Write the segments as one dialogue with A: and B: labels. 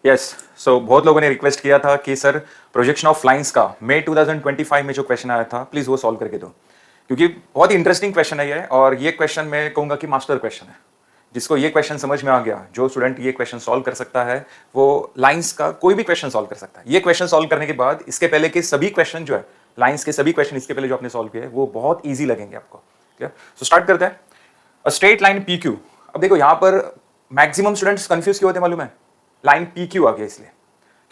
A: Yes so बहुत लोगों ने रिक्वेस्ट किया था कि सर प्रोजेक्शन ऑफ लाइंस का मई 2025 में जो क्वेश्चन आया था प्लीज वो सॉल्व करके दो, क्योंकि बहुत ही इंटरेस्टिंग क्वेश्चन है ये। और ये क्वेश्चन मैं कहूंगा कि मास्टर क्वेश्चन है। जिसको ये क्वेश्चन समझ में आ गया, जो स्टूडेंट ये क्वेश्चन सॉल्व कर सकता है, वो लाइंस का कोई भी क्वेश्चन सॉल्व कर सकता है। ये क्वेश्चन सॉल्व करने के बाद इसके पहले के सभी क्वेश्चन जो है, लाइंस के सभी क्वेश्चन इसके पहले जो आपने सॉल्व किए वो बहुत ईजी लगेंगे आपको। क्लियर? सो स्टार्ट करते हैं। A straight line P Q. अब देखो यहाँ पर मैक्सिमम स्टूडेंट्स कंफ्यूज क्यों होते हैं मालूम है? लाइन पी क्यू आ गया इसलिए,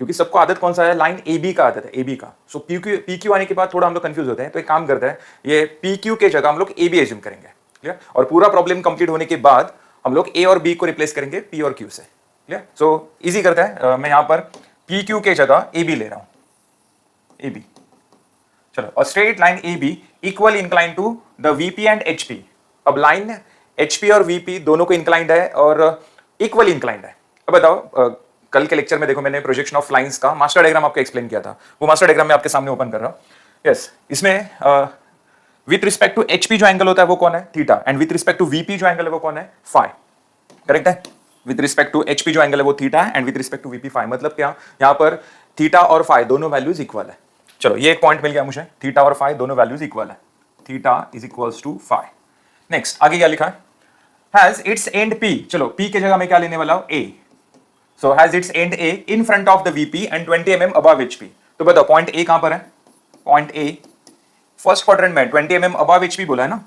A: क्योंकि सबको आदत कौन सा है? लाइन ए बी का आदत है, ए बी का। सो पी क्यू आने के बाद थोड़ा हम लोग कंफ्यूज होते हैं। तो एक काम करते हैं, ये पी क्यू के जगह हम लोग ए बी एज्यूम करेंगे। क्लियर? और पूरा प्रॉब्लम कंप्लीट होने के बाद हम लोग ए और बी को रिप्लेस करेंगे पी और क्यू से। क्लियर? सो इजी करते हैं। मैं यहां पर पी क्यू के जगह ए बी ले रहा हूं, ए बी। चलो, और straight line A B equal incline to the VP and HP. अब लाइन एचपी और वीपी दोनों को इंक्लाइंड है और इक्वल इंक्लाइंड है। अब बताओ, कल के लेक्चर में देखो मैंने प्रोजेक्शन ऑफ लाइंस का मास्टर डायग्राम आपको एक्सप्लेन किया था। वो मास्टर डायग्राम मैं आपके सामने ओपन कर रहा हूं। यस, इसमें विथ रिस्पेक्ट टू एचपी जो एंगल होता है वो कौन है? Theta. And with respect to VP जो एंगल है वो कौन है? फाई। करेक्ट है? विथ रिस्पेक्ट टू एचपी जो एंगल है वो थीटा है, and with respect to VP phi. मतलब क्या? यहां पर थीटा और फाई दोनों वैल्यूज इक्वल है। चलो, ये एक पॉइंट मिल गया मुझे, थीटा और फाई दोनों वैल्यूज इक्वल है। Theta is equals to phi. Next आगे क्या लिखा है? Has its end P. चलो, पी के जगह मैं क्या लेने वाला हूं? A. So has its end A in front of the VP and 20 mm above HP. तो बताओ पॉइंट ए कहां पर है? पॉइंट ए फर्स्ट क्वाड्रेंट में 20 mm अबव एचपी बोला है ना,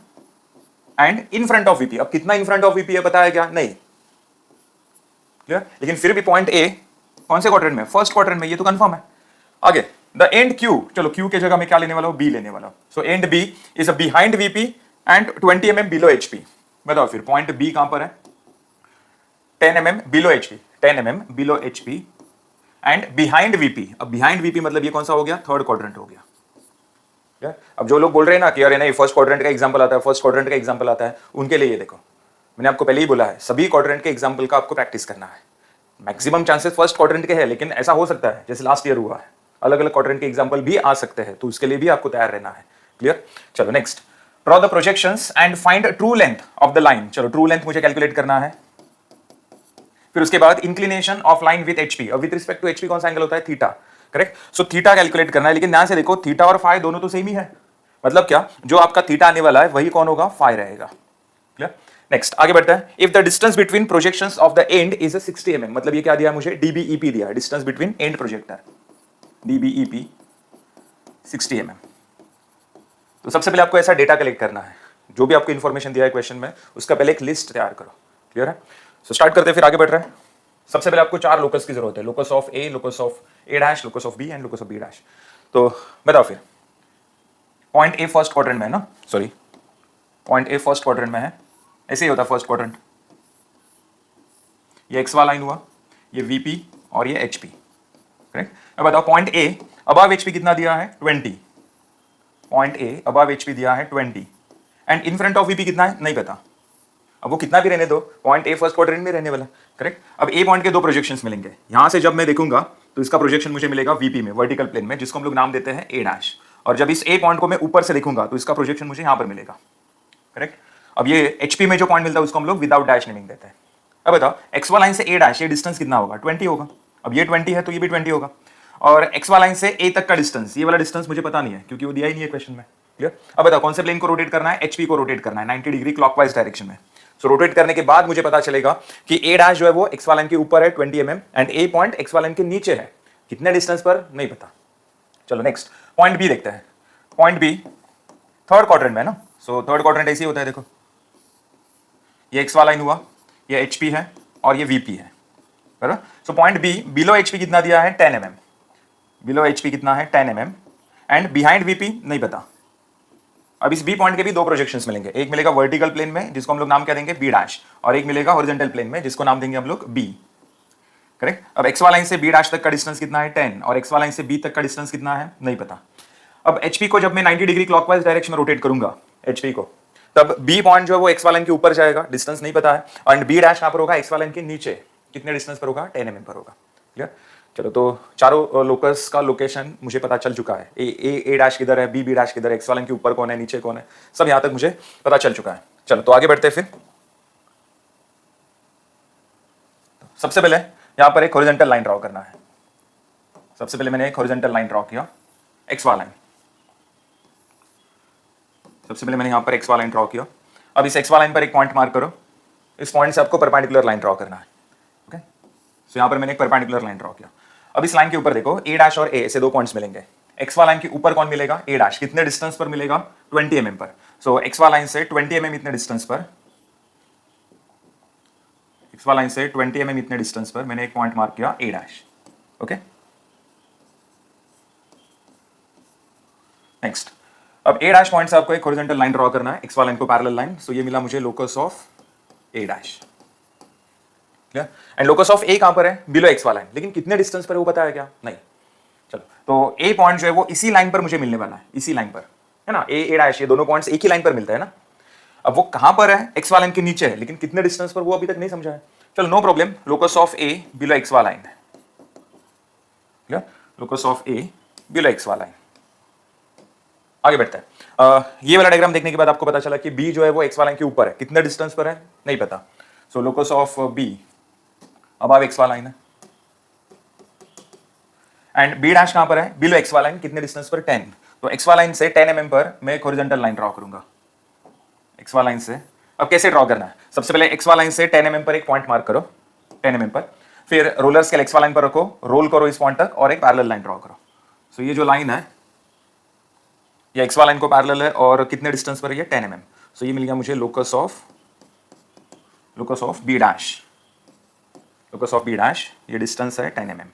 A: and in front of VP. अब कितना इन फ्रंट ऑफ वीपी है पता है क्या? नहीं। क्लियर? लेकिन फिर भी पॉइंट ए कौन से क्वाड्रेंट में? फर्स्ट क्वाड्रेंट में, ये तो कंफर्म है। आगे द एंड क्यू। चलो, क्यू के जगह मैं क्या लेने वाला हूं? बी लेने वाला हूं। So and B is behind VP and 20 mm below HP. बताओ फिर पॉइंट बी कहां पर है? 10 mm below HP, 10 mm below HP and behind VP. अब बिहाइंड वीपी मतलब ये कौन सा हो गया? थर्ड क्वाड्रेंट हो गया। क्या? अब जो लोग बोल रहे हैं ना कि अरे नहीं फर्स्ट क्वाड्रेंट का एग्जांपल आता है, फर्स्ट क्वाड्रेंट का एग्जांपल आता है, उनके लिए ये देखो, मैंने आपको पहले ही बोला है सभी क्वाड्रेंट के एग्जांपल का आपको प्रैक्टिस करना है। मैक्सिमम चांसेस फर्स्ट क्वाड्रेंट के हैं, लेकिन ऐसा हो सकता है जैसे लास्ट ईयर हुआ है, अलग अलग क्वाड्रेंट के एग्जांपल भी आ सकते हैं, तो उसके लिए भी आपको तैयार रहना है। क्लियर? चलो next, draw the projections and find true length of the line. चलो, ट्रू लेंथ मुझे कैलकुलेट करना है। फिर उसके बाद inclination of line with HP. अब विद रिस्पेक्ट टू एचपी कौन सा एंगल होता है? Theta. Correct? So theta calculate करना है, लेकिन ध्यान से देखो थीटा और फाई दोनों तो सेम ही है। मतलब क्या? जो आपका थीटा आने वाला है वही कौन होगा? फाई रहेगा। क्लियर? नेक्स्ट आगे बढ़ता है। If the distance between projections of the end is 60 mm। मतलब ये क्या दिया मुझे? डीबीईपी दिया, distance between end projector, DBEP 60 mm। तो सबसे पहले आपको ऐसा डेटा कलेक्ट करना है, जो भी आपको इंफॉर्मेशन दिया है क्वेश्चन में उसका पहले एक लिस्ट तैयार करो। क्लियर है? सो स्टार्ट करते हैं, फिर आगे बढ़ रहे हैं। सबसे पहले आपको 4 लोकस की जरूरत है, locus of A, locus of A dash, locus of B and locus of B dash. तो बताओ फिर, पॉइंट ए फर्स्ट क्वाड्रेंट में है ना, sorry point A first quadrant में है, ऐसे ही होता है फर्स्ट क्वाड्रेंट। ये एक्स वाला लाइन हुआ, ये वीपी और ये एचपी। करेक्ट? अब बताओ पॉइंट ए अबव एचपी कितना दिया है? 20। पॉइंट ए अबव एचपी दिया है 20 and in front of VP कितना है? नहीं पता। अब वो कितना भी रहने दो, पॉइंट ए फर्स्ट क्वाड्रेंट में रहने वाला। करेक्ट? अब ए पॉइंट के 2 प्रोजेक्शंस मिलेंगे। यहां से जब मैं देखूंगा तो इसका प्रोजेक्शन मुझे मिलेगा वीपी में, वर्टिकल प्लेन में, जिसको हम लोग नाम देते हैं ए डैश। और जब इस ए पॉइंट को मैं ऊपर से देखूंगा तो इसका प्रोजेक्शन मुझे यहां पर मिलेगा। करेक्ट? अब ये एचपी में जो पॉइंट मिलता है उसको हम लोग विदाउट डैश नेमिंग देते हैं। अब बताओ एक्स वाला लाइन से ए डैश, ये डिस्टेंस कितना होगा? 20 होगा। अब ये 20 है तो ये भी 20 होगा। और एक्स वाला लाइन से ए तक का डिस्टेंस, ये वाला डिस्टेंस मुझे पता नहीं है क्योंकि वो दिया ही नहीं है क्वेश्चन में। क्लियर? अब बताओ कौन से प्लेन को रोटेट करना है? एचपी को रोटेट करना है 90 डिग्री क्लॉकवाइज डायरेक्शन में। सो रोटेट करने के बाद मुझे पता चलेगा कि ए डैश जो है वो एक्स वाला लाइन के ऊपर है 20 mm and A point x वाला लाइन के नीचे है। कितने डिस्टेंस पर? नहीं पता। चलो नेक्स्ट पॉइंट बी देखते हैं। पॉइंट बी थर्ड क्वाड्रेंट में है ना, सो थर्ड क्वाड्रेंट ऐसे ही होता है। देखो ये एक्स वाला लाइन हुआ, ये एचपी है और ये वीपी है, बराबर? So point be below HP कितना दिया है? 10 mm। बिलो एचपी कितना है? 10 mm एंड बिहाइंड वीपी नहीं पता। अब इस बी पॉइंट के भी 2 प्रोजेक्शंस मिलेंगे, एक मिलेगा वर्टिकल प्लेन में जिसको हम लोग नाम क्या देंगे? बी डैश, और एक मिलेगा हॉरिजॉन्टल प्लेन में जिसको नाम देंगे हम लोग बी। करेक्ट? अब एक्स वाला लाइन से बी डैश तक का डिस्टेंस कितना है? 10 और एक्स वाला लाइन से बी तक का डिस्टेंस कितना है? नहीं पता। अब एचपी को जब मैं 90 डिग्री क्लॉकवाइज डायरेक्शन में रोटेट करूंगा एचपी को, तब बी पॉइंट जो है वो एक्स वाला लाइन के ऊपर जाएगा, डिस्टेंस नहीं पता है, एंड बी डैश कहां पर होगा? एक्स वाला लाइन के नीचे। कितने डिस्टेंस पर होगा? 10 mm पर होगा। क्लियर? चलो, तो चारों लोकस का लोकेशन मुझे पता चल चुका है। ए डैश किधर है, बी डैश किधर है, एक्स वाला लाइन के ऊपर कौन है, नीचे कौन है, सब यहां तक मुझे पता चल चुका है। चलो तो आगे बढ़ते हैं। फिर सबसे पहले यहां पर एक हॉरिजॉन्टल लाइन ड्रॉ करना है। सबसे पहले मैंने एक हॉरिजॉन्टल लाइन ड्रॉ किया, एक्स वाला लाइन। सबसे पहले मैंने यहां पर एक्स वाला लाइन ड्रॉ किया। अब इस एक्स वाला लाइन पर एक पॉइंट मार्क करो। इस पॉइंट से आपको परपेंडिकुलर लाइन ड्रॉ करना है। ओके, सो यहां पर मैंने एक परपेंडिकुलर लाइन ड्रॉ किया। अब इस लाइन के ऊपर देखो, ए डैश और ए ऐसे दो पॉइंट्स मिलेंगे। एक्स वाला लाइन के ऊपर कौन मिलेगा? ए डैश। कितने डिस्टेंस पर मिलेगा? 20 mm पर। सो एक्स वाला लाइन से 20 mm इतने डिस्टेंस पर, एक्स वाला लाइन से 20 mm इतने डिस्टेंस पर मैंने एक पॉइंट मार्क किया, ए डैश। ओके, नेक्स्ट, अब ए डैश पॉइंट से आपको एक हॉरिजॉन्टल लाइन ड्रॉ करना है, एक्स वाला लाइन को पैरेलल लाइन। सो ये मिला मुझे locus of A dash. Clear? And locus of A कहां पर है? बिलो एक्स वाला लाइन। लेकिन कितने डिस्टेंस पर है वो बताया क्या? नहीं। चलो, तो ए पॉइंट जो है वो इसी लाइन पर मुझे मिलने वाला है, इसी लाइन पर, है ना। ए डैश, ये दोनों पॉइंट्स एक ही लाइन पर मिलता है ना। अब वो कहां पर है? एक्स वाला लाइन के नीचे है, लेकिन कितने डिस्टेंस पर वो अभी तक नहीं समझा है। चलो, no problem. Locus of A below X वाला line, clear? Locus of A below X वाला लाइन। आगे बढ़ते हैं। ये वाला डायग्राम देखने के बाद आपको पता चला कि बी जो है वो एक्स वाला लाइन के ऊपर है। कितने डिस्टेंस पर है नहीं पता। So locus of B above X वाला लाइन है। एंड बी डैश कहां पर है? बिलो एक्स वाला लाइन। कितने डिस्टेंस पर? 10। तो एक्स वाला लाइन से 10 mm पर मैं एक हॉरिजॉन्टल लाइन ड्रॉ करूंगा, एक्स वाला लाइन से। अब कैसे ड्रॉ करना है? सबसे पहले एक्स वाला लाइन से 10 mm पर एक पॉइंट मार्क करो, 10 mm पर। फिर रोलर स्केल एक्स वाला लाइन पर रखो, रोल करो इस पॉइंट तक और एक पैरेलल लाइन ड्रॉ करो। सो ये जो लाइन है ये एक्स वाला लाइन को पैरेलल है और कितने डिस्टेंस पर है ये? 10 mm। सो ये मिल गया मुझे locus of B dash. Locus of B dash, ये डिस्टेंस है 10 mm।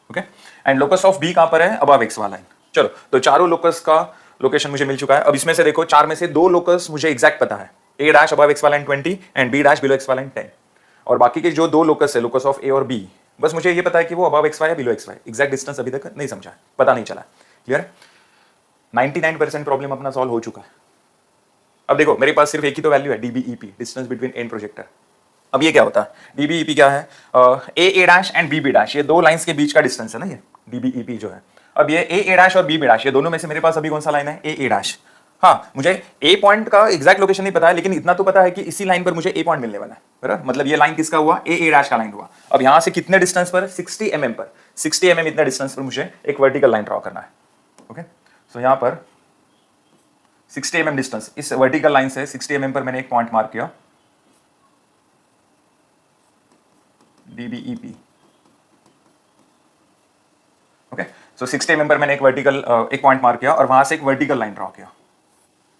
A: Okay, and locus of B कहां पर है? अबव एक्स वाला लाइन। चलो, तो चारों लोकस का लोकेशन मुझे मिल चुका है। अब इसमें से देखो, चार में से दो लोकस मुझे एग्जैक्ट पता है, ए डैश अबव एक्स वाला line 20 and B dash below X वाला लाइन 10। और बाकी के जो दो लोकस है, लोकस ऑफ ए और बी, बस मुझे ये पता है कि वो अबव एक्स वाई या below X Y. Exact distance अभी तक नहीं समझा, पता नहीं चला। क्लियर? 99% प्रॉब्लम अपना सॉल्व हो चुका है। अब देखो, मेरे पास सिर्फ एक ही तो वैल्यू है, डीबीईपी, डिस्टेंस बिटवीन एंड प्रोजेक्टर। अब ये क्या होता है? डीबीईपी क्या है? A dash and B dash, ये दो लाइंस के बीच का डिस्टेंस है ना, ये डीबीईपी जो है। अब ये ए डैश और बी डैश, ये दोनों में से मेरे पास अभी कौन सा लाइन है? A dash. हाँ, मुझे ए पॉइंट का एग्जैक्ट लोकेशन नहीं पता है, लेकिन इतना तो पता है कि इसी लाइन पर मुझे ए पॉइंट मिलने वाला है, बराबर। मतलब ये लाइन किसका हुआ? ए डैश का लाइन हुआ। अब यहां से कितने डिस्टेंस पर? 60 mm पर, 60 mm इतने डिस्टेंस पर मुझे एक वर्टिकल लाइन ड्रॉ करना है। ओके, सो यहां पर 60 mm डिस्टेंस, इस वर्टिकल लाइन से 60 mm पर मैंने एक पॉइंट मार्क किया, डीबीईपी। ओके, सो 60 mm पर मैंने एक पॉइंट मार्क किया और वहां से एक वर्टिकल लाइन ड्रॉ किया,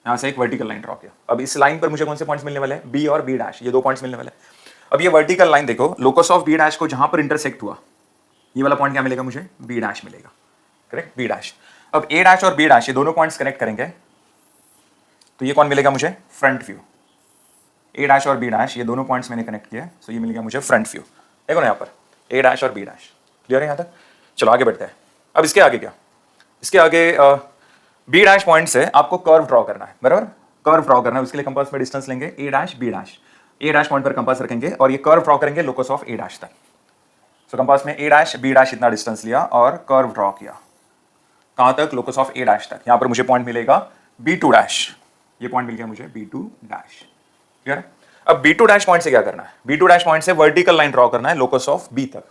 A: यहां से एक वर्टिकल लाइन ड्रॉ किया। अब इस लाइन पर मुझे कौन से पॉइंट्स मिलने वाले हैं? बी और बी डैश, ये दो पॉइंट्स मिलने वाले हैं। अब ये वर्टिकल लाइन देखो, लोकस ऑफ बी डैश को जहां पर इंटरसेक्ट हुआ, ये वाला पॉइंट क्या मिलेगा मुझे? बी डैश मिलेगा, करेक्ट, बी डैश। अब ए डैश और बी डैश ये दोनों पॉइंट्स कनेक्ट करेंगे तो ये कौन मिलेगा मुझे? Front view. ए डैश और बी डैश ये दोनों पॉइंट्स मैंने कनेक्ट किया, सो ये मिल गया मुझे फ्रंट व्यू। देखो ना यहाँ पर ए डैश और बी डैश, क्लियर है यहाँ तक? चलो आगे बढ़ते हैं। अब इसके आगे क्या? इसके आगे बी डैश पॉइंट से आपको कर्व ड्रॉ करना है, बराबर। कर्व ड्रॉ करना है, उसके लिए कंपास में डिस्टेंस लेंगे ए डैश बी डैश। ए डैश पॉइंट पर कंपास रखेंगे और ये कर्व ड्रॉ करेंगे लोकस ऑफ ए डैश तक। सो कंपास में ए डैश बी डैश इतना डिस्टेंस लिया और कर्व ड्रॉ किया, कहां तक? लोकस ऑफ ए डैश तक। यहां पर मुझे पॉइंट मिलेगा बी टू डैश, ये पॉइंट मिल गया मुझे बी टू डैश, क्लियर है? अब बी टू डैश पॉइंट से क्या करना है? बी टू डैश पॉइंट से वर्टिकल लाइन ड्रॉ करना है लोकस ऑफ बी तक,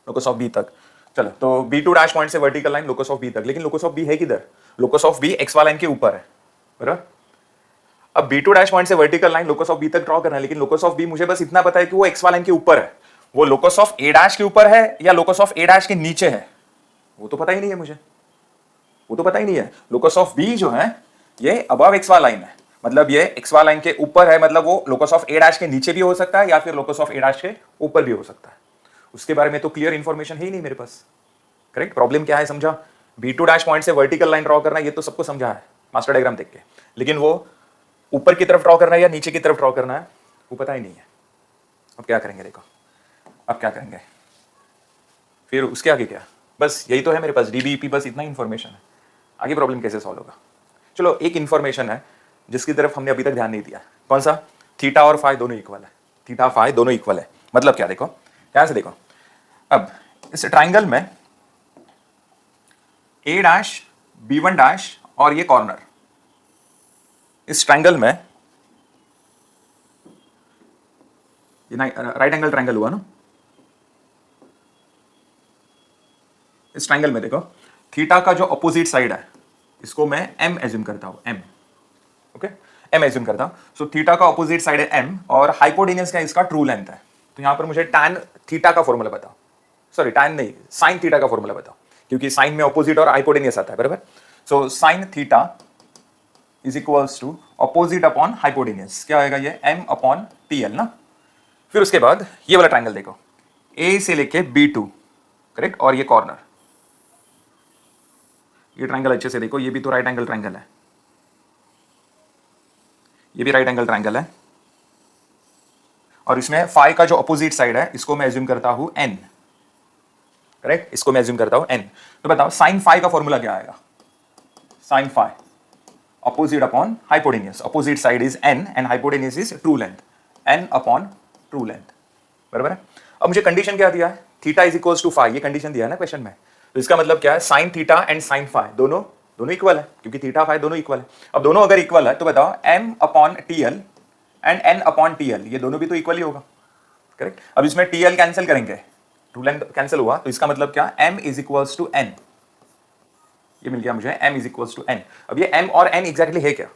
A: लोकस ऑफ बी तक। चलो, तो बी टू डैश पॉइंट से vertical line locus of B तक, लेकिन लोकस ऑफ बी है किधर? लोकस ऑफ बी एक्स वाला लाइन के ऊपर है, बराबर। अब बी टू डैश पॉइंट से vertical line locus of B तक ड्रॉ करना है, लेकिन लोकस ऑफ बी मुझे बस इतना पता है कि वो एक्स वाला लाइन के ऊपर है। वो लोकस ऑफ ए डैश के ऊपर है या लोकस ऑफ ए डैश के नीचे है, वो तो पता ही नहीं है मुझे, वो तो पता ही नहीं है। लोकस ऑफ बी जो है ये अबव एक्स वाला लाइन है, मतलब ये एक्स वाला लाइन के ऊपर है, मतलब वो लोकस ऑफ ए डैश के नीचे भी हो सकता है या फिर लोकस ऑफ ए डैश के ऊपर भी हो सकता है। उसके बारे में तो क्लियर इंफॉर्मेशन है ही नहीं मेरे पास, करेक्ट। प्रॉब्लम क्या है समझा? बी टू डैश पॉइंट से वर्टिकल लाइन ड्रॉ करना, ये तो सबको समझा है मास्टर डायग्राम देख के, लेकिन वो ऊपर की तरफ ड्रॉ करना है या नीचे की तरफ ड्रॉ करना है वो पता ही नहीं है। अब क्या करेंगे? देखो अब क्या करेंगे, फिर उसके आगे क्या? बस यही तो है मेरे पास, डीबीईपी, बस इतना इंफॉर्मेशन है। आगे प्रॉब्लम कैसे सॉल्व होगा? चलो, एक इंफॉर्मेशन है जिसकी तरफ हमने अभी तक ध्यान नहीं दिया। कौन सा? थीटा और फाई दोनों इक्वल है, थीटा फाई दोनों इक्वल है। मतलब क्या? देखो ध्यान से देखो। अब इस ट्राइंगल में ए डैश बी वन डैश और ये कॉर्नर, इस ट्राइंगल में ये राइट एंगल ट्रायंगल हुआ ना। इस ट्रायंगल में देखो थीटा का जो अपोजिट साइड है इसको मैं m एज्यूम करता हूं, m, ओके, m एज्यूम करता हूं। सो थीटा का अपोजिट साइड है m और हाइपोटेन्यूज का इसका ट्रू लेंथ है। तो यहां पर मुझे tan थीटा का फॉर्मूला बताओ, सॉरी tan नहीं, sin थीटा का फॉर्मूला बताओ, क्योंकि sin में अपोजिट और हाइपोटेन्यूज आता है, बराबर। So sin theta is equals to opposite upon hypotenuse, क्या आएगा ये m अपॉन TL ना। फिर उसके बाद ये वाला ट्रायंगल देखो, A से लेके B2, करेक्ट, और ये कॉर्नर, ये ट्रायंगल अच्छे से देखो, ये भी तो राइट एंगल ट्रायंगल है, ये भी राइट एंगल ट्रायंगल है, और इसमें फाई का जो अपोजिट साइड है इसको मैं एज्यूम करता हूं n, करेक्ट, इसको मैं एज्यूम करता हूं n। तो बताओ साइन फाई का फॉर्मूला क्या आएगा, sine phi opposite upon hypotenuse, opposite side is n and hypotenuse is true length, n upon true length, बराबर है। अब मुझे कंडीशन क्या दिया है, theta is equals to phi, ये कंडीशन दिया है ना क्वेश्चन में। तो इसका मतलब क्या है, sine theta and sine phi दोनों इक्वल है, क्योंकि थीटा फाई दोनों इक्वल है। अब दोनों अगर इक्वल है तो बताओ m upon TL and n upon TL, ये दोनों भी तो इक्वल ही होगा, करेक्ट। अब इसमें TL कैंसिल करेंगे, ट्रू लेंथ कैंसिल हुआ, तो इसका मतलब क्या, m is equals to n, ये मिल गया मुझे, m is equals to n। अब ये m और n एग्जैक्टली है क्या,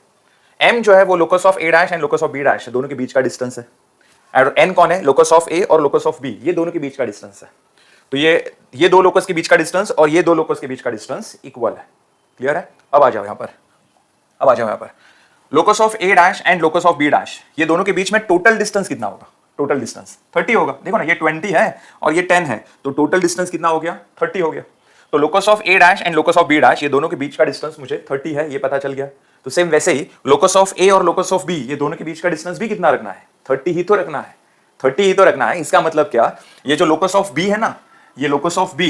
A: m जो है वो locus of a dash and locus of b dash, दोनों के बीच का डिस्टेंस है, और n कौन है, लोकस ऑफ a और लोकस ऑफ b, ये दोनों के बीच का डिस्टेंस है। तो ये दो लोकस के बीच का डिस्टेंस और ये दो लोकस के बीच का डिस्टेंस इक्वल है, क्लियर है। अब आ जाओ यहां पर, locus of a dash and locus of b dash, ये दोनों के बीच में टोटल डिस्टेंस कितना होगा, टोटल डिस्टेंस 30 होगा। देखो ना, ये 20 है और ये 10 है, तो टोटल डिस्टेंस कितना हो गया, 30 हो गया। तो locus of a dash and locus of b dash, ये दोनों के बीच का डिस्टेंस मुझे 30 है, ये पता चल गया। तो सेम वैसे ही लोकस ऑफ a और लोकस ऑफ b, ये दोनों के बीच का डिस्टेंस भी कितना रखना है, 30 ही तो रखना है, 30 ही तो रखना है। इसका मतलब क्या, ये जो लोकस ऑफ b है ना, ये लोकस ऑफ b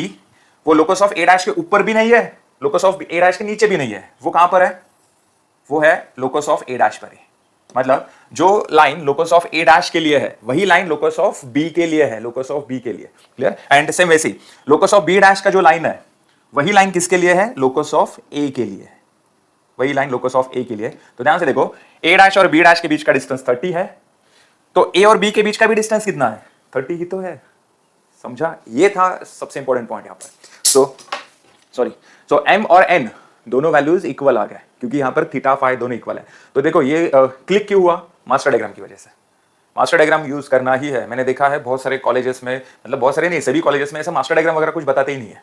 A: वो लोकस ऑफ a डैश के ऊपर भी नहीं है, लोकस ऑफ a डैश के नीचे भी नहीं है, वो कहां पर है, वो है लोकस ऑफ a डैश पर है। मतलब जो line locus of a dash के लिए है वही लाइन लोकस ऑफ b के लिए है, लोकस ऑफ b के लिए, क्लियर। एंड सेम वैसे ही लोकस ऑफ b डैश का जो लाइन है वही लाइन किसके लिए है, लोकस ऑफ a के लिए, वही लाइन लोकस ऑफ a के लिए। तो ध्यान से देखो, a डैश और b डैश के बीच का डिस्टेंस 30 है, तो a और b के बीच का भी डिस्टेंस कितना है, 30 ही तो है, समझा। ये था सबसे इंपॉर्टेंट पॉइंट यहां पर। सो m और n दोनों वैल्यूज इक्वल आ गए, क्योंकि यहां पर थीटा फाई दोनों इक्वल है। तो देखो ये क्लिक क्यों हुआ, मास्टर डायग्राम की वजह से। मास्टर डायग्राम यूज करना ही है, मैंने देखा है बहुत सारे कॉलेजेस में, मतलब बहुत सारे नहीं, सभी कॉलेजेस में ऐसा मास्टर डायग्राम वगैरह कुछ बताते ही नहीं है।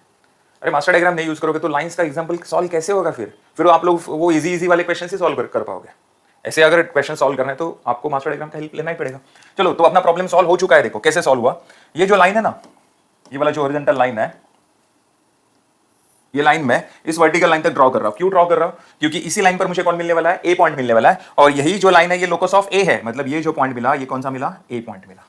A: अरे मास्टर डायग्राम नहीं यूज करोगे तो लाइंस का एग्जांपल सॉल्व कैसे होगा, फिर आप लोग वो इजी वाले क्वेश्चन से सॉल्व कर पाओगे। ऐसे अगर क्वेश्चन सॉल्व करना है तो आपको मास्टर डायग्राम का हेल्प लेना ही पड़ेगा। चलो, तो अपना प्रॉब्लम सॉल्व हो चुका है। देखो कैसे सॉल्व हुआ, ये जो लाइन है ना, ये वाला जो हॉरिजॉन्टल लाइन है, ये लाइन मैं इस वर्टिकल लाइन तक ड्रॉ कर रहा हूं। क्यों ड्रॉ कर रहा हूं, क्योंकि इसी लाइन पर मुझे कौन मिलने वाला है, ए पॉइंट मिलने वाला है, और यही जो लाइन है ये लोकस ऑफ ए है, मतलब ये जो पॉइंट मिला ये कौन सा मिला, ए पॉइंट मिला,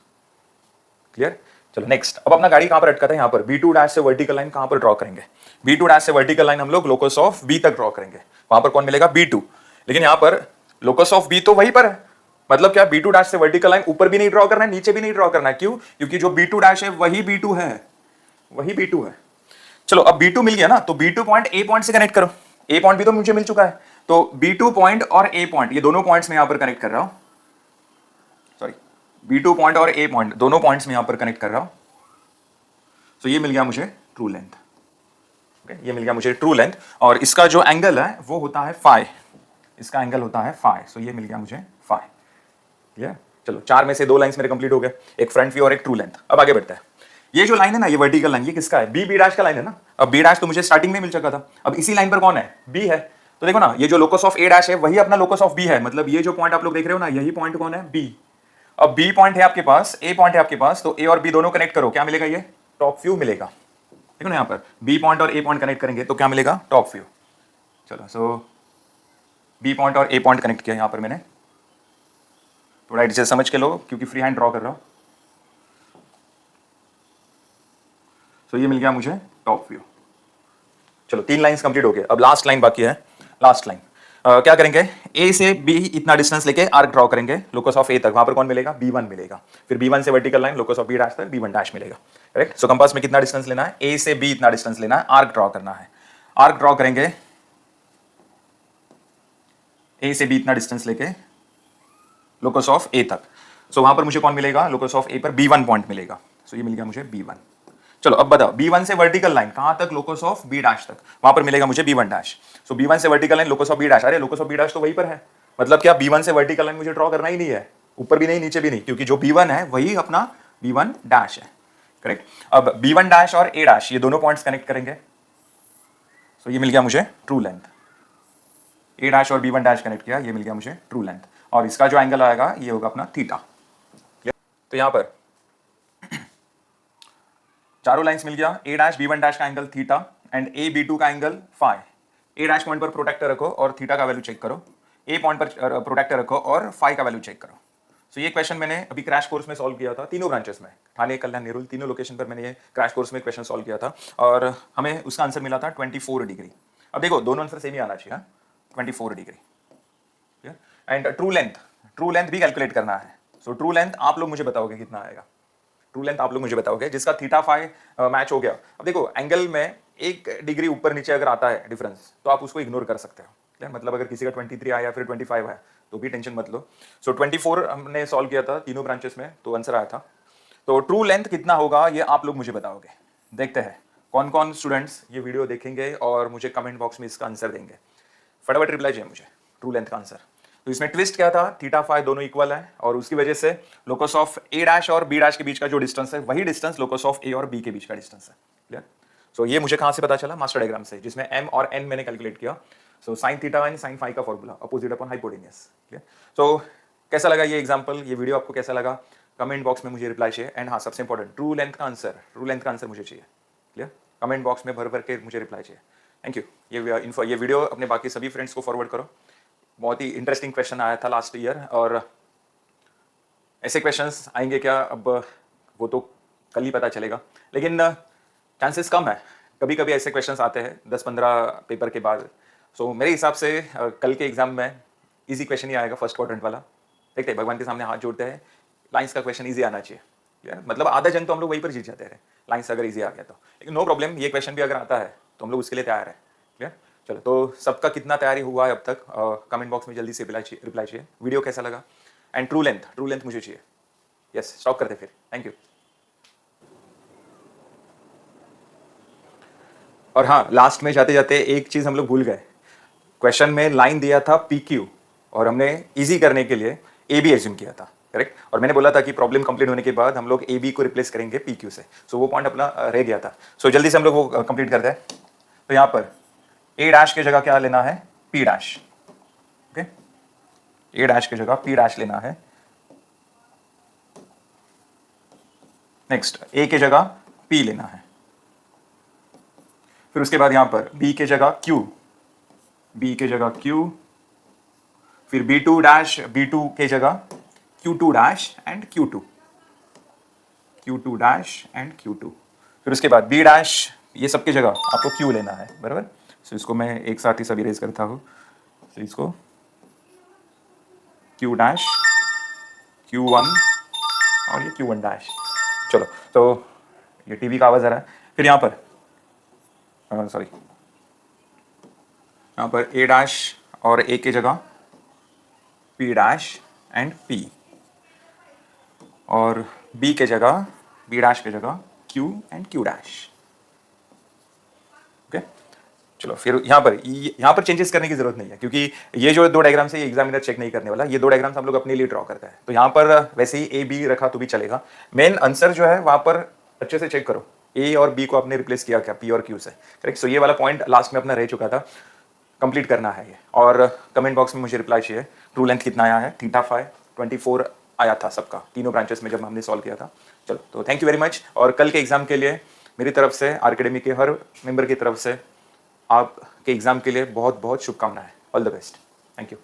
A: क्लियर। चलो नेक्स्ट, अब अपना गाड़ी कहां पर अटका था, यहां पर B2 डैश से वर्टिकल लाइन कहां पर ड्रॉ करेंगे, B2 डैश से वर्टिकल लाइन हम लोग लोकस ऑफ B तक ड्रॉ करेंगे, वहां पर कौन मिलेगा, B2। लेकिन यहां पर लोकस ऑफ B तो वहीं पर है, मतलब क्या, B2 डैश से वर्टिकल लाइन ऊपर भी नहीं ड्रॉ करना है, नीचे भी नहीं ड्रॉ करना है। क्यों, क्योंकि जो B2 डैश है वही B2 है, वही B2 है। चलो, अब B2 मिल गया ना, तो B2 पॉइंट A पॉइंट से कनेक्ट करो, A पॉइंट भी तो मुझे मिल चुका है, तो B2 पॉइंट और A पॉइंट, ये दोनों पॉइंट्स में यहां पर कनेक्ट कर रहा हूं, सॉरी, B2 पॉइंट और A पॉइंट दोनों पॉइंट्स में यहां पर कनेक्ट कर रहा हूं। तो ये मिल गया मुझे ट्रू लेंथ, ये मिल गया मुझे ट्रू लेंथ, और इसका जो एंगल है वो होता है फाई, इसका एंगल होता है फाई। सो ये मिल गया मुझे फाई, क्लियर। चलो, 4 में से 2 लाइंस मेरे कंप्लीट हो गए, एक फ्रंट व्यू और एक ट्रू लेंथ। अब आगे बढ़ते हैं। ये जो लाइन है ना, ये वर्टिकल लाइन, ये किसका है, B डैश का लाइन है ना। अब B डैश तो मुझे स्टार्टिंग में मिल चुका था, अब इसी लाइन पर कौन है, B है। तो देखो ना, ये जो लोकस ऑफ A डैश है वही अपना लोकस ऑफ B है, मतलब ये जो पॉइंट आप लोग देख रहे हो ना, यही पॉइंट कौन है, B। अब B पॉइंट है आपके पास, A पॉइंट है आपके पास, तो A और B दोनों कनेक्ट करो, क्या मिलेगा, ये टॉप व्यू मिलेगा। देखो ना, यहाँ पर B पॉइंट और A पॉइंट कनेक्ट करेंगे तो क्या मिलेगा, टॉप व्यू। चलो, सो B पॉइंट और A पॉइंट कनेक्ट किया यहाँ पर मैंने, थोड़ा एडजस्ट समझ के लो क्योंकि फ्री हैंड ड्रॉ कर रहा हूँ। तो ये मिल गया मुझे टॉप व्यू। चलो, 3 लाइंस कंप्लीट हो गए, अब लास्ट लाइन बाकी है। लास्ट लाइन क्या करेंगे, A से B इतना डिस्टेंस लेके आर्क ड्रॉ करेंगे लोकस ऑफ A तक, वहां पर कौन मिलेगा, B1 मिलेगा। फिर B1 से vertical line locus of B dash तक B1 डैश मिलेगा, करेक्ट। सो कंपास में कितना डिस्टेंस लेना है, A से B इतना डिस्टेंस लेना है, आर्क ड्रॉ करना है। आर्क ड्रॉ करेंगे A से B इतना डिस्टेंस लेके लोकस ऑफ A तक। सो वहां पर मुझे कौन मिलेगा, लोकस ऑफ ए पर B1 पॉइंट मिलेगा। सो ये मिल गया मुझे B1। चलो अब बताओ, B1 से वर्टिकल लाइन कहां तक, लोकस ऑफ B डैश तक, वहां पर मिलेगा मुझे B1 डैश। सो B1 से vertical line locus of B dash, अरे लोकस ऑफ B डैश तो वहीं पर है, मतलब क्या B1 से वर्टिकल लाइन मुझे ड्रॉ करना ही नहीं है, ऊपर भी नहीं नीचे भी नहीं, क्योंकि जो B1 है वही अपना B1 डैश है, करेक्ट। अब B1 डैश और A डैश ये दोनों पॉइंट्स कनेक्ट करेंगे, सो ये मिल गया मुझे ट्रू लेंथ। A डैश और B1 डैश कनेक्ट किया, ये मिल गया मुझे ट्रू लेंथ, और इसका जो एंगल आएगा ये होगा अपना थीटा। तो यहां पर चारों लाइंस मिल गया, A डैश B1 डैश का angle theta and A B2 का angle phi. A dash point पर प्रोटेक्टर रखो और थीटा का वैल्यू चेक करो, A पॉइंट पर प्रोटेक्टर रखो और फाई का वैल्यू चेक करो। सो ये क्वेश्चन मैंने अभी क्रैश कोर्स में सॉल्व किया था, तीनों ब्रांचेस में, ठाणे, कल्याण, नेरुल, तीनों लोकेशन पर मैंने ये क्रैश कोर्स में क्वेश्चन सॉल्व किया था, और हमें उसका आंसर मिला था 24 डिग्री। अब देखो दोनों आंसर सेम ही आना चाहिए, 24 डिग्री। एंड ट्रू लेंथ भी कैलकुलेट करना है। सो ट्रू लेंथ आप लोग मुझे बताओगे कितना आएगा, ट्रू लेंथ आप लोग मुझे बताओगे, जिसका थीटा फाई मैच हो गया। अब देखो एंगल में 1 डिग्री ऊपर नीचे अगर आता है डिफरेंस तो आप उसको इग्नोर कर सकते हो, मतलब अगर किसी का 23 आया फिर 25 आया तो भी टेंशन मत लो। सो 24 हमने सॉल्व किया था तीनों ब्रांचेस में, तो आंसर आया था। तो ट्रू लेंथ कितना होगा ये आप लोग मुझे बताओगे। देखते हैं कौन कौन स्टूडेंट्स ये वीडियो देखेंगे और मुझे कमेंट बॉक्स में इसका आंसर देंगे। फटाफट रिप्लाई चाहिए मुझे ट्रू लेंथ का आंसर। तो इसमें ट्विस्ट क्या था, थीटा फाई दोनों इक्वल है, और उसकी वजह से लोकस ऑफ ए डैश और बी डैश के बीच का जो डिस्टेंस है वही डिस्टेंस लोकस ऑफ ए और बी के बीच का डिस्टेंस है। क्लियर। सो ये मुझे कहां से पता चला, मास्टर डायग्राम से, जिसमें एम और एन मैंने कैलकुलेट किया। So sine theta and sine phi का formula, opposite upon hypotenuse. Clear. So कैसा लगा ये एग्जाम्पल, ये वीडियो आपको कैसा लगा, कमेंट बॉक्स में मुझे रिप्लाई चाहिए। एंड हाँ, सबसे इंपॉर्टेंट ट्रू लेंथ का आंसर मुझे चाहिए। क्लियर। कमेंट बॉक्स में भर भर के मुझे रिप्लाई चाहिए। Thank you. ये वीडियो अपने बाकी सभी फ्रेंड्स को फॉरवर्ड करो। बहुत ही इंटरेस्टिंग क्वेश्चन आया था लास्ट ईयर, और ऐसे क्वेश्चंस आएंगे क्या अब वो तो कल ही पता चलेगा, लेकिन चांसेस कम है, कभी कभी ऐसे क्वेश्चंस आते हैं 10-15 पेपर के बाद। सो मेरे हिसाब से कल के एग्जाम में इजी क्वेश्चन ही आएगा, फर्स्ट क्वाड्रेंट वाला। देखते हैं, भगवान के सामने हाथ जोड़ते हैं, लाइंस का क्वेश्चन ईजी आना चाहिए, मतलब आधा जंग तो हम लोग वहीं पर जीत जाते हैं लाइंस अगर ईजी आ गया तो। लेकिन नो प्रॉब्लम, ये क्वेश्चन भी अगर आता है तो हम लोग उसके लिए तैयार है। क्लियर। चलो, तो सबका कितना तैयारी हुआ है अब तक, कमेंट बॉक्स में जल्दी से रिप्लाई चाहिए। वीडियो कैसा लगा, एंड ट्रू लेंथ मुझे चाहिए। यस, स्टॉप करते फिर। Thank you. और हाँ, लास्ट में जाते जाते एक चीज हम लोग भूल गए, क्वेश्चन में लाइन दिया था PQ और हमने इजी करने के लिए AB एज्यूम किया था, करेक्ट। और मैंने बोला था कि प्रॉब्लम कंप्लीट होने के बाद हम लोग AB को रिप्लेस करेंगे PQ से। सो वो पॉइंट अपना रह गया था। सो जल्दी से हम लोग वो कंप्लीट करते हैं। तो यहाँ पर A डैश की जगह क्या लेना है, P dash. Okay, A dash की जगह P डैश लेना है। नेक्स्ट A की जगह P लेना है। फिर उसके बाद यहां पर B की जगह Q, B की जगह Q, फिर B2 डैश, B2 की जगह Q2 dash and Q2, Q2 dash and Q2। फिर उसके बाद B डैश, ये सबकी जगह आपको Q लेना है, बराबर। सो इसको मैं एक साथ ही सब इरेज करता हूँ। तो इसको Q डैश, Q1 और ये Q1 डैश। चलो, तो ये टीवी का आवाज आ रहा है। फिर यहाँ पर सॉरी, यहाँ पर A डैश और A की जगह P डैश एंड P, और B के जगह, B डैश के जगह Q and Q dash. Okay, चलो फिर यहाँ पर चेंजेस करने की जरूरत नहीं है, क्योंकि ये जो दो डायग्राम्स है ये एग्जामिनर चेक नहीं करने वाला। ये दो डायग्राम्स हम लोग अपने लिए ड्रॉ करते हैं। तो यहाँ पर वैसे ही A B रखा तो भी चलेगा। मेन आंसर जो है वहां पर अच्छे से चेक करो, A और B को आपने रिप्लेस किया क्या P और Q से, करेक्ट। सो ये वाला पॉइंट लास्ट में अपना रह चुका था, कंप्लीट करना है ये। और कमेंट बॉक्स में मुझे रिप्लाई चाहिए, ट्रू लेंथ कितना आया है, थीटा फाई 24 आया था सबका, तीनों ब्रांचेस में जब हमने सॉल्व किया था। चलो, तो थैंक यू वेरी मच। और कल के एग्जाम के लिए मेरी तरफ से, आरकेडमी के हर मेंबर की तरफ से आपके एग्जाम के लिए बहुत बहुत शुभकामनाएं। All the best. Thank you.